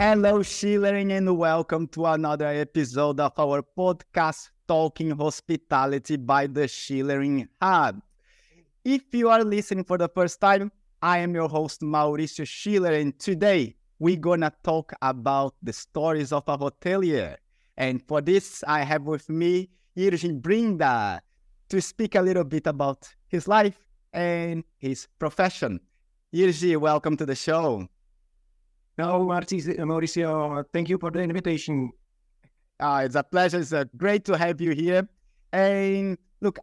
Hello, Schillering, and welcome to another episode of our podcast, Talking Hospitality by the Schillering Hub. If you are listening for the first time, I am your host, Mauricio Schiller, and today we're gonna talk about the stories of a hotelier. And for this, I have with me Jiri Brynda to speak a little bit about his life and his profession. Jiri, welcome to the show. No, Mauricio, thank you for the invitation. It's a pleasure. It's great to have you here. And look,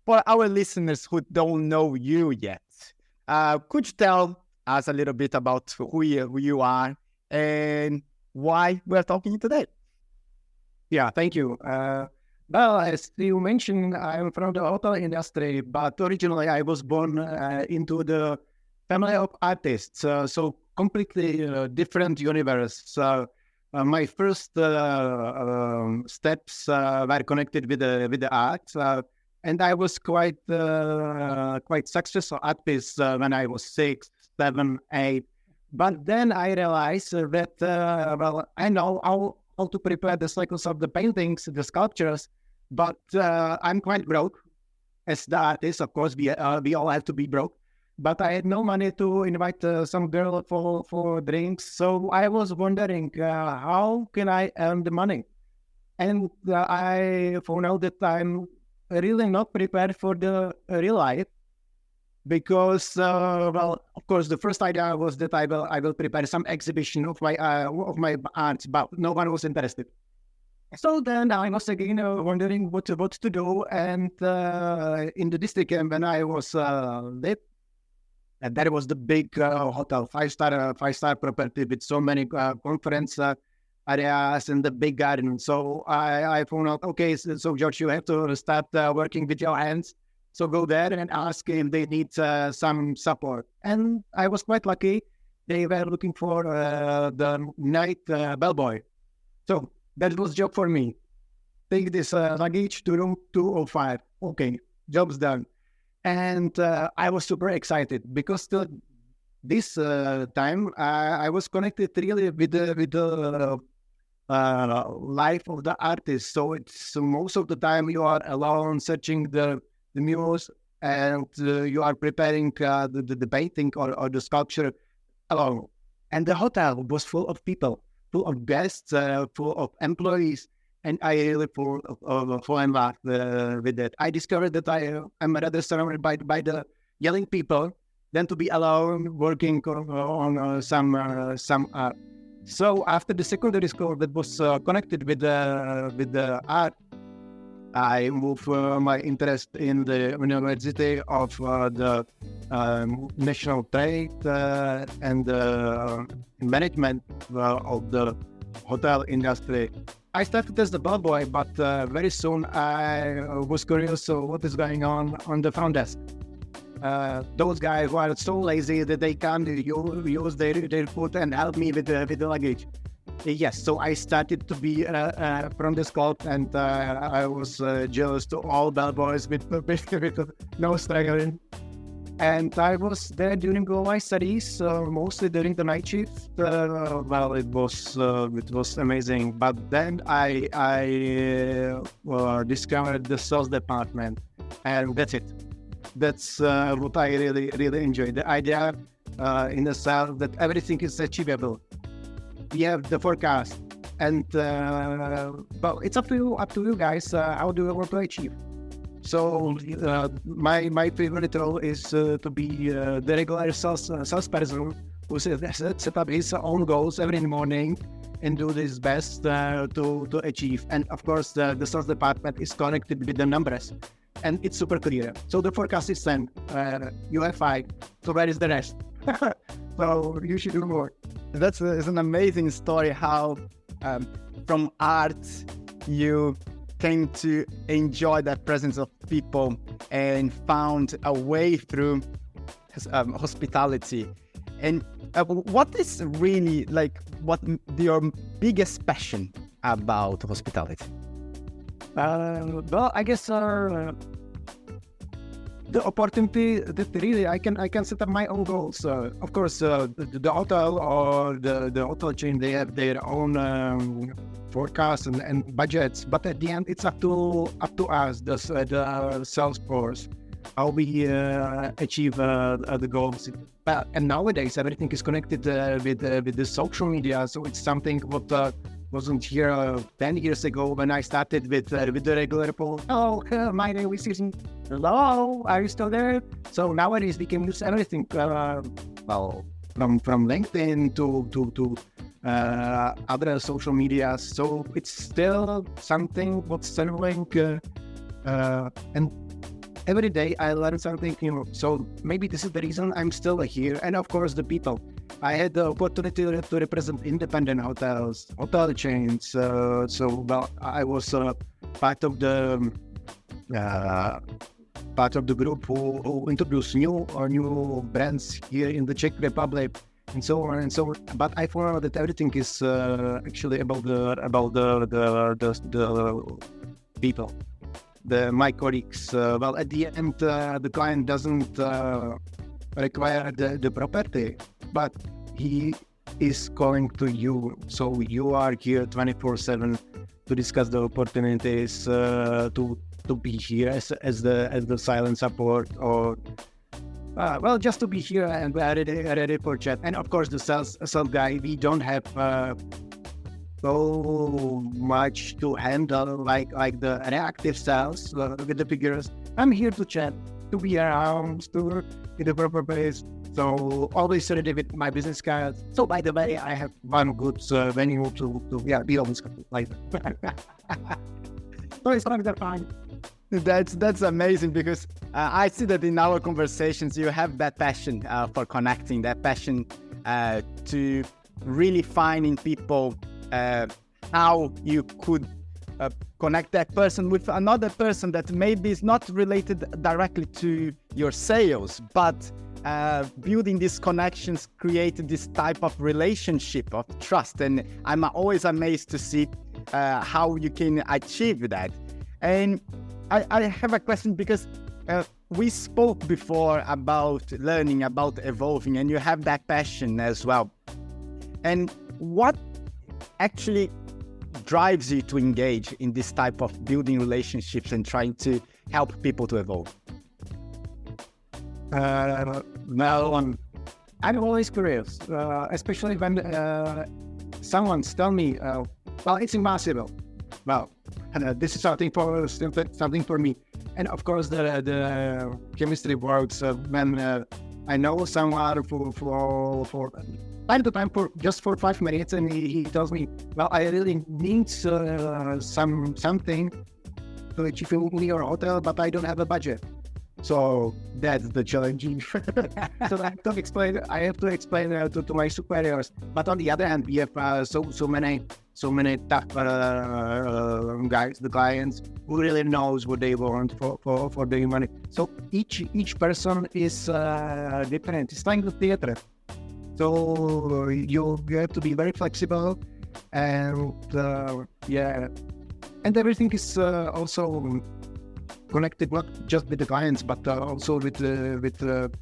for our listeners who don't know you yet, could you tell us a little bit about who you are and why we're talking today? Yeah, thank you. Well, as you mentioned, I'm from the hotel industry, but originally I was born into the family of artists, so completely different universe. So my first steps were connected with the art, and I was quite successful at this when I was 6, 7, 8. But then I realized that I know how to prepare the cycles of the paintings, the sculptures, but I'm quite broke as the artist. Of course, we all have to be broke. But I had no money to invite some girl for drinks. So I was wondering, how can I earn the money? And I found out that I'm really not prepared for the real life. Because, of course, the first idea was that I will prepare some exhibition of my art, but no one was interested. So then I was again wondering what to do. And in the district, when I was lit, and that was the big hotel, five-star property with so many conference areas and the big garden. So I found out, okay, so George, you have to start working with your hands. So go there and ask if they need some support. And I was quite lucky. They were looking for the night bellboy. So that was job for me. Take this luggage to room 205. Okay, job's done. And I was super excited because this time I was connected really with the life of the artist. So it's most of the time you are alone searching the muse and you are preparing the painting or the sculpture alone. And the hotel was full of people, full of guests, full of employees. And I really fall in love with that. I discovered that I am rather surrounded by the yelling people than to be alone working on some art. So after the secondary school that was connected with the art, I moved my interest in the University of the National Trade and management of the hotel industry. I started as the bellboy, but very soon I was curious what is going on the front desk. Those guys who are so lazy that they can't use their foot and help me with the luggage. Yes, so I started to be from the scope, and I was jealous to all bellboys with no struggling. And I was there during all my studies, mostly during the night shift. It was amazing. But then I discovered the sales department, and that's it. That's what I really enjoyed. The idea in the sales that everything is achievable. We have the forecast, and but it's up to you guys. How do you want to achieve? So my favorite role is to be the regular salesperson who set up his own goals every morning and do his best to achieve. And of course, the sales department is connected with the numbers, and it's super clear. So the forecast is sent. You have 5. So where is the rest? So you should do more. It's an amazing story how from art you came to enjoy that presence of people and found a way through hospitality. And what is really what your biggest passion about hospitality? Well, I guess the opportunity that really I can set up my own goals. Of course, the hotel or the hotel chain, they have their own forecasts and budgets, but at the end, it's up to us, the sales force, how we achieve the goals. And nowadays, everything is connected with the social media, so it's something what wasn't here 10 years ago when I started with the regular poll. Oh, my name is Susan. Hello, are you still there? So nowadays we can use everything. Well, from LinkedIn to other social media. So it's still something what's serving, and every day I learn something new. So maybe this is the reason I'm still here. And of course, the people. I had the opportunity to represent independent hotels, hotel chains. Well, I was part of the group who introduced new brands here in the Czech Republic, and so on and so on. But I found that everything is actually about the people, my colleagues. Well, at the end, the client doesn't require the property, but he is calling to you. So you are here 24/7 to discuss the opportunities, to be here as the silent support, or well, just to be here and ready for chat. And of course, the sales guy, we don't have so much to handle like the reactive sales with the figures. I'm here to chat, to be around, to in the proper place. So always ready with my business cards. So by the way, I have one good venue to be always like that. So it's going to be fine. That's amazing, because I see that in our conversations you have that passion for connecting, that passion to really finding people how you could connect that person with another person that maybe is not related directly to your sales, but building these connections create this type of relationship of trust. And I'm always amazed to see how you can achieve that. And I have a question, because we spoke before about learning, about evolving, and you have that passion as well. And what actually drives you to engage in this type of building relationships and trying to help people to evolve? Well, I'm always curious, especially when someone tells me, well, it's impossible. Well, this is something for me. And of course, the chemistry works when I know someone for time to time, for 5 minutes, and he tells me, well, I really need something to achieve in your hotel, but I don't have a budget. So that's the challenge. So I have to explain to my superiors. But on the other hand, we have so many tough guys, the clients, who really knows what they want for their money. So each person is different. It's like the theater. So you have to be very flexible, and and everything is also connected not just with the clients, but also with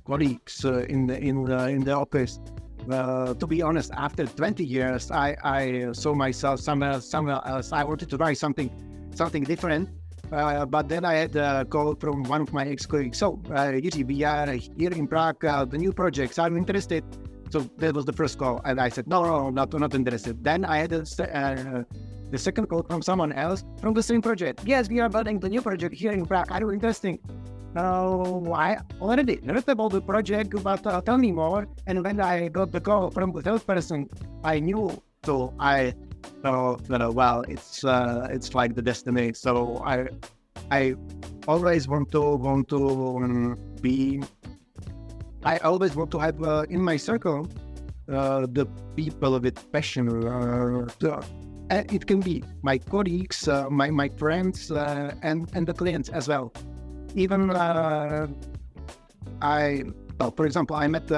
colleagues in the office. To be honest, after 20 years, I saw myself somewhere else. I wanted to try something different, but then I had a call from one of my ex-colleagues. So, Jiri, we are here in Prague, the new projects. Are you interested? So that was the first call, and I said, no, not interested. Then I had the second call from someone else from the same project. Yes, we are building the new project here in Prague. Are you interested? I already heard about the project, but tell me more. And when I got the call from the third person, I knew. So I thought, well, it's like the destiny. So I always want to be. I always want to have in my circle the people with passion. It can be my colleagues, my friends, and the clients as well. Even for example, I met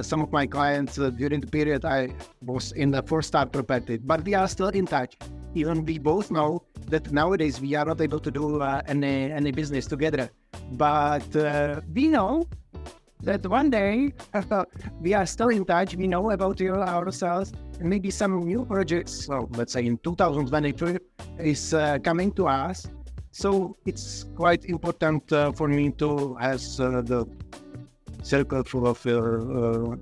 some of my clients during the period I was in the 4-star property, but we are still in touch. Even we both know that nowadays we are not able to do any business together. But we know that one day we are still in touch. We know about ourselves, and maybe some new projects. So let's say in 2023 is coming to us. So it's quite important for me to have the circle full of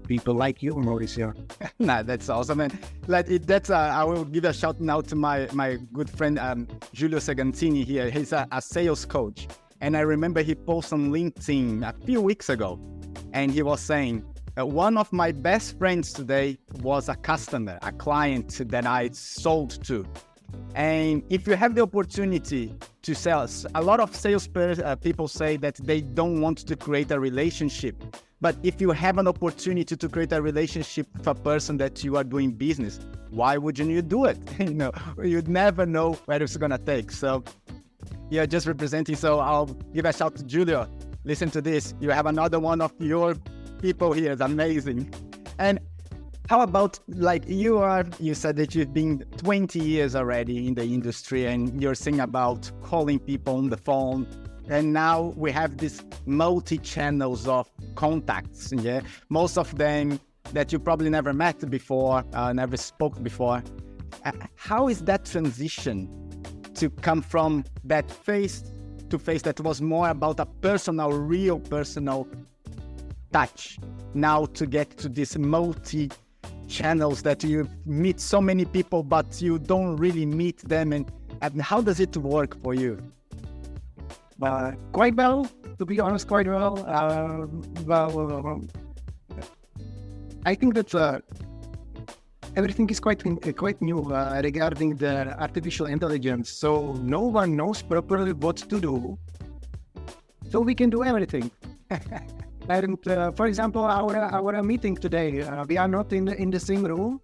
people like you, Mauricio. Nah, that's awesome. And I will give a shout now to my good friend Giulio Segantini here. He's a sales coach. And I remember he posted on LinkedIn a few weeks ago. And he was saying, one of my best friends today was a customer, a client that I sold to. And if you have the opportunity to sell, a lot of sales people say that they don't want to create a relationship. But if you have an opportunity to create a relationship with a person that you are doing business, why wouldn't you do it? You'd never know where it's gonna take. So you're just representing. So I'll give a shout to Giulio. Listen to this. You have another one of your people here. It's amazing. And how about, like, you said that you've been 20 years already in the industry, and you're saying about calling people on the phone. And now we have these multi-channels of contacts. Yeah, most of them that you probably never met before, never spoke before. How is that transition to come from that face-to-face that was more about a real personal touch, now to get to this multi-channels that you meet so many people, but you don't really meet them? And how does it work for you? Quite well, to be honest, quite well. I think that everything is quite new regarding the artificial intelligence. So no one knows properly what to do. So we can do everything. And for example, our meeting today, we are not in the same room,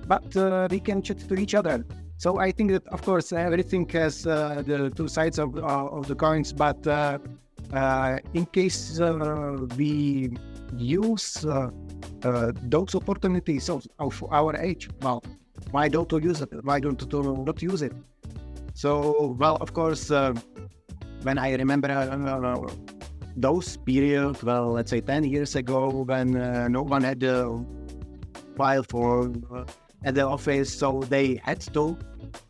but we can chat to each other. So I think that, of course, everything has the two sides of the coins. But in case we use those opportunities of our age, well, why don't we use it? Why don't we not use it? So, well, of course, when I remember those periods, well, let's say 10 years ago, when no one had a file for at the office, so they had to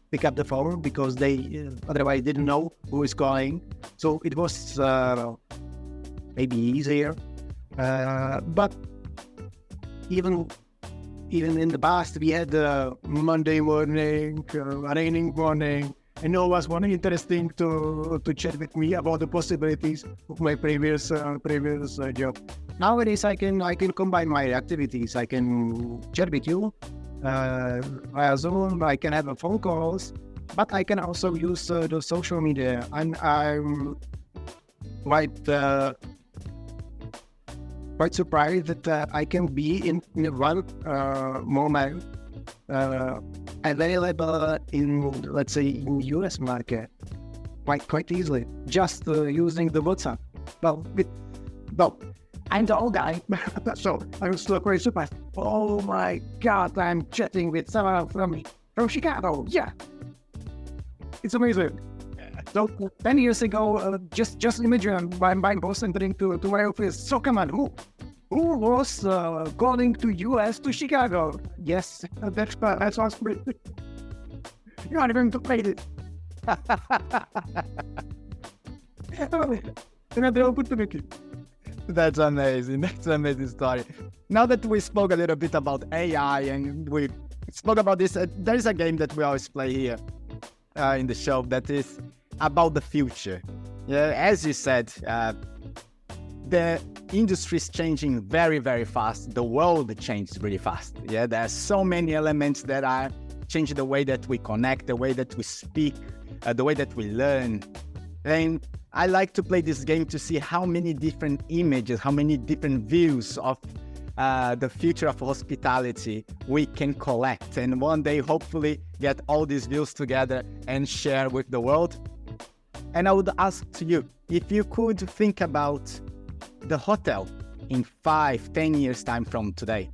pick up the phone because they otherwise didn't know who is calling. So it was maybe easier, but even in the past, we had Monday morning, raining morning, and no one was interesting to chat with me about the possibilities of my previous job. Nowadays, I can combine my activities. I can chat with you via Zoom. I can have phone calls, but I can also use the social media. And I'm quite surprised that I can be in one moment available in, let's say, in the US market quite easily, just using the WhatsApp. Well, I'm the old guy, so I'm still quite surprised. Oh my God, I'm chatting with someone from Chicago. Yeah, it's amazing. So 10 years ago, just imagine my boss entering to my office. So come on, who was calling to US to Chicago? Yes, that's awesome. You're not even played it. Another opportunity. That's amazing. That's an amazing story. Now that we spoke a little bit about AI and we spoke about this, there is a game that we always play here in the show that is about the future. Yeah, as you said, the industry is changing very, very fast. The world changes really fast. Yeah, there are so many elements that are changing the way that we connect, the way that we speak, the way that we learn. And I like to play this game to see how many different images, how many different views of the future of hospitality we can collect. And one day, hopefully, get all these views together and share with the world. And I would ask to you, if you could think about the hotel in 5-10 years time from today,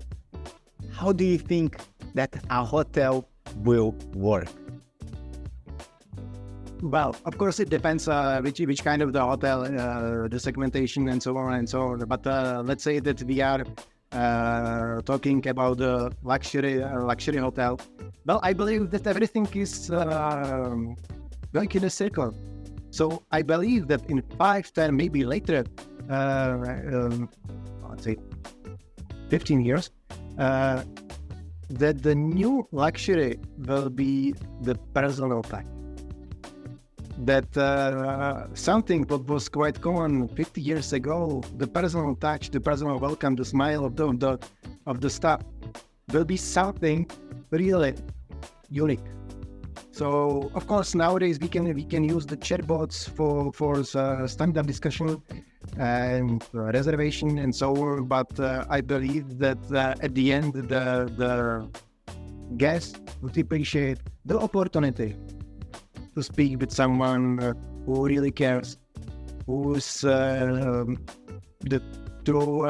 how do you think that a hotel will work? Well, of course, it depends which kind of the hotel, the segmentation, and so on and so on. But let's say that we are talking about the luxury hotel. Well, I believe that everything is like in a circle. So I believe that in 5, 10, maybe later, let's say 15 years, that the new luxury will be the personal touch. That something that was quite common 50 years ago, the personal touch, the personal welcome, the smile of the staff, will be something really unique. So of course nowadays we can use the chatbots for stand-up discussion and reservation and so on. But I believe that at the end the guest would appreciate the opportunity to speak with someone who really cares, who's the true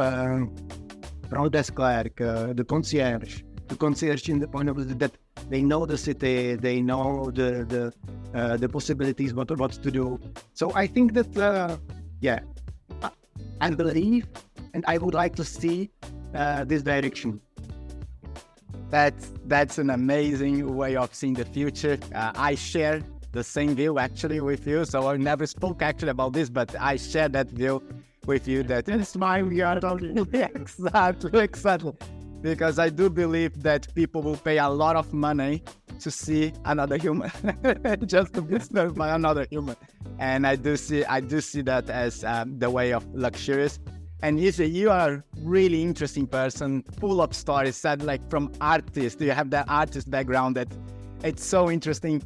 front desk clerk, the concierge in the point of view that they know the city, they know the possibilities, what to do. So I think that I believe, and I would like to see this direction. That's an amazing way of seeing the future. I share the same view actually with you. So I never spoke actually about this, but I share that view with you. That it's my reality. Exactly. Because I do believe that people will pay a lot of money to see another human, just to be served by another human. And I do see that as the way of luxurious. And you are a really interesting person, full of stories, said like from artists. You have that artist background that it's so interesting.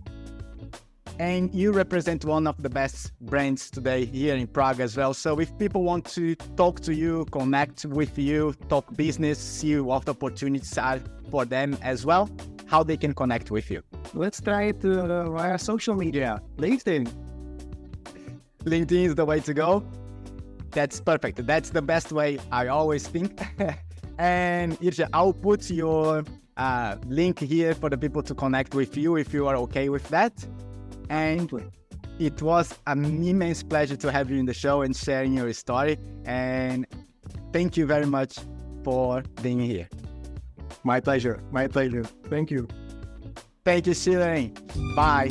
And you represent one of the best brands today here in Prague as well. So if people want to talk to you, connect with you, talk business, see what opportunities are for them as well, how they can connect with you? Let's try it via social media. LinkedIn is the way to go. That's perfect. That's the best way, I always think. And Jiri, I'll put your link here for the people to connect with you if you are okay with that. And it was an immense pleasure to have you in the show and sharing your story. And thank you very much for being here. My pleasure. Thank you. Thank you, Jiri. Bye.